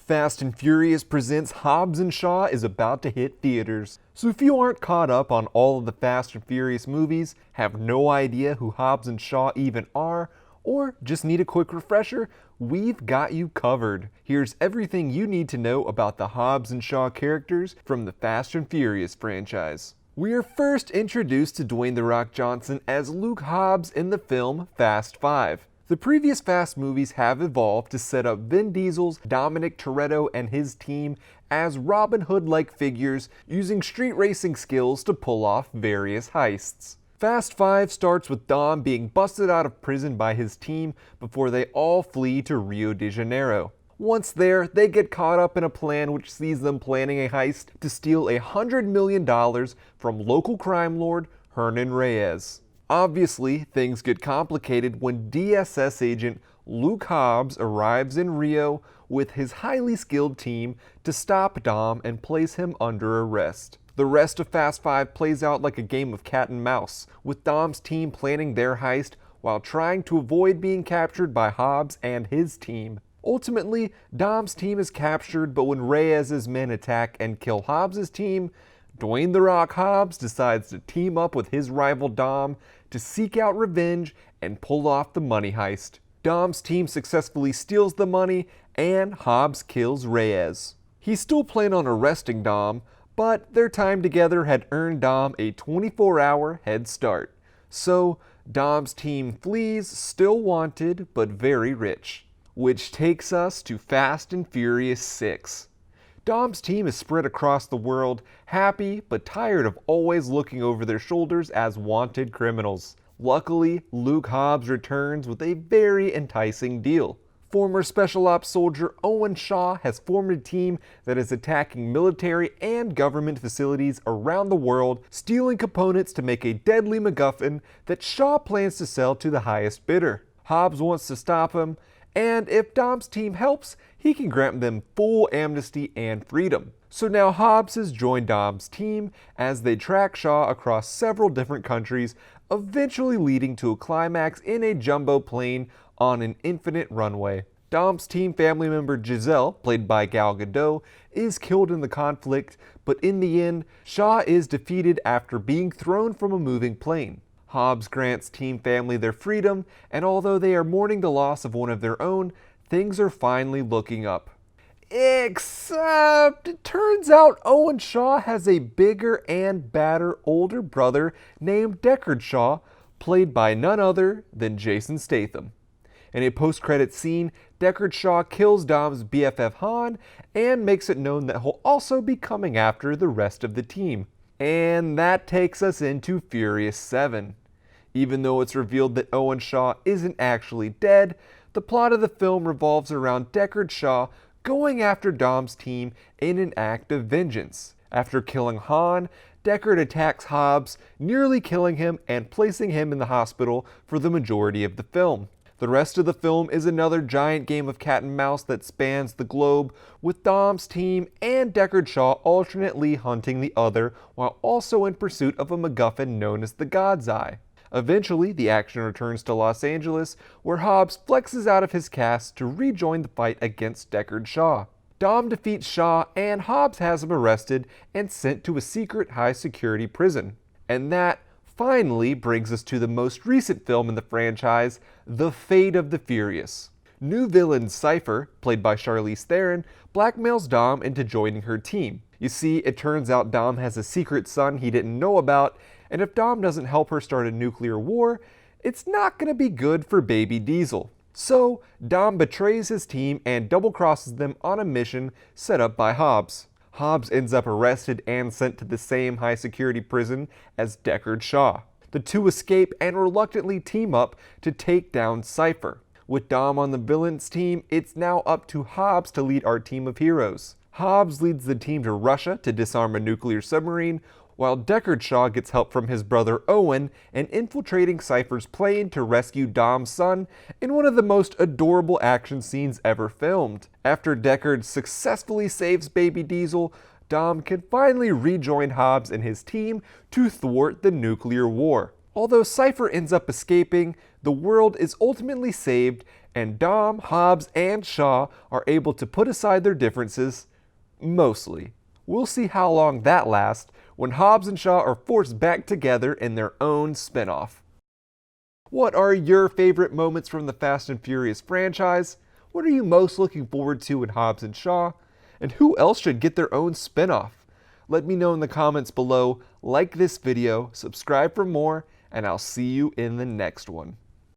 Fast and Furious Presents Hobbs Shaw is about to hit theaters. So if you aren't caught up on all of the Fast and Furious movies, have no idea who Hobbs and Shaw even are, or just need a quick refresher, we've got you covered. Here's everything you need to know about the Hobbs and Shaw characters from the Fast and Furious franchise. We are first introduced to Dwayne "The Rock" Johnson as Luke Hobbs in the film Fast 5. The previous Fast movies have evolved to set up Vin Diesel's Dominic Toretto and his team as Robin Hood-like figures using street racing skills to pull off various heists. Fast 5 starts with Dom being busted out of prison by his team before they all flee to Rio de Janeiro. Once there, they get caught up in a plan which sees them planning a heist to steal $100 million from local crime lord Hernan Reyes. Obviously, things get complicated when DSS agent Luke Hobbs arrives in Rio with his highly skilled team to stop Dom and place him under arrest. The rest of Fast 5 plays out like a game of cat and mouse, with Dom's team planning their heist while trying to avoid being captured by Hobbs and his team. Ultimately, Dom's team is captured, but when Reyes' men attack and kill Hobbs' team, Dwayne "The Rock" Hobbs decides to team up with his rival Dom to seek out revenge and pull off the money heist. Dom's team successfully steals the money and Hobbs kills Reyes. He still planned on arresting Dom, but their time together had earned Dom a 24-hour head start. So Dom's team flees, still wanted but very rich. Which takes us to Fast and Furious 6. Dom's team is spread across the world, happy but tired of always looking over their shoulders as wanted criminals. Luckily, Luke Hobbs returns with a very enticing deal. Former Special Ops soldier Owen Shaw has formed a team that is attacking military and government facilities around the world, stealing components to make a deadly MacGuffin that Shaw plans to sell to the highest bidder. Hobbs wants to stop him, and if Dom's team helps, he can grant them full amnesty and freedom. So now Hobbs has joined Dom's team as they track Shaw across several different countries, eventually leading to a climax in a jumbo plane on an infinite runway. Dom's team family member Giselle, played by Gal Gadot, is killed in the conflict, but in the end, Shaw is defeated after being thrown from a moving plane. Hobbs grants team family their freedom, and although they are mourning the loss of one of their own, things are finally looking up. Except it turns out Owen Shaw has a bigger and badder older brother named Deckard Shaw, played by none other than Jason Statham. In a post-credits scene, Deckard Shaw kills Dom's BFF Han and makes it known that he'll also be coming after the rest of the team. And that takes us into Furious 7. Even though it's revealed that Owen Shaw isn't actually dead, the plot of the film revolves around Deckard Shaw going after Dom's team in an act of vengeance. After killing Han, Deckard attacks Hobbs, nearly killing him and placing him in the hospital for the majority of the film. The rest of the film is another giant game of cat and mouse that spans the globe, with Dom's team and Deckard Shaw alternately hunting the other while also in pursuit of a MacGuffin known as the God's Eye. Eventually, the action returns to Los Angeles, where Hobbs flexes out of his cast to rejoin the fight against Deckard Shaw. Dom defeats Shaw, and Hobbs has him arrested and sent to a secret high-security prison. And that finally brings us to the most recent film in the franchise, The Fate of the Furious. New villain Cypher, played by Charlize Theron, blackmails Dom into joining her team. You see, it turns out Dom has a secret son he didn't know about, and if Dom doesn't help her start a nuclear war, it's not going to be good for baby Diesel. So, Dom betrays his team and double-crosses them on a mission set up by Hobbs. Hobbs ends up arrested and sent to the same high-security prison as Deckard Shaw. The two escape and reluctantly team up to take down Cypher. With Dom on the villain's team, it's now up to Hobbs to lead our team of heroes. Hobbs leads the team to Russia to disarm a nuclear submarine, while Deckard Shaw gets help from his brother Owen in infiltrating Cypher's plane to rescue Dom's son in one of the most adorable action scenes ever filmed. After Deckard successfully saves baby Diesel, Dom can finally rejoin Hobbs and his team to thwart the nuclear war. Although Cypher ends up escaping, the world is ultimately saved And Dom, Hobbs, and Shaw are able to put aside their differences, mostly. We'll see how long that lasts when Hobbs and Shaw are forced back together in their own spinoff. What are your favorite moments from the Fast and Furious franchise? What are you most looking forward to in Hobbs and Shaw? And who else should get their own spinoff? Let me know in the comments below, like this video, subscribe for more, and I'll see you in the next one.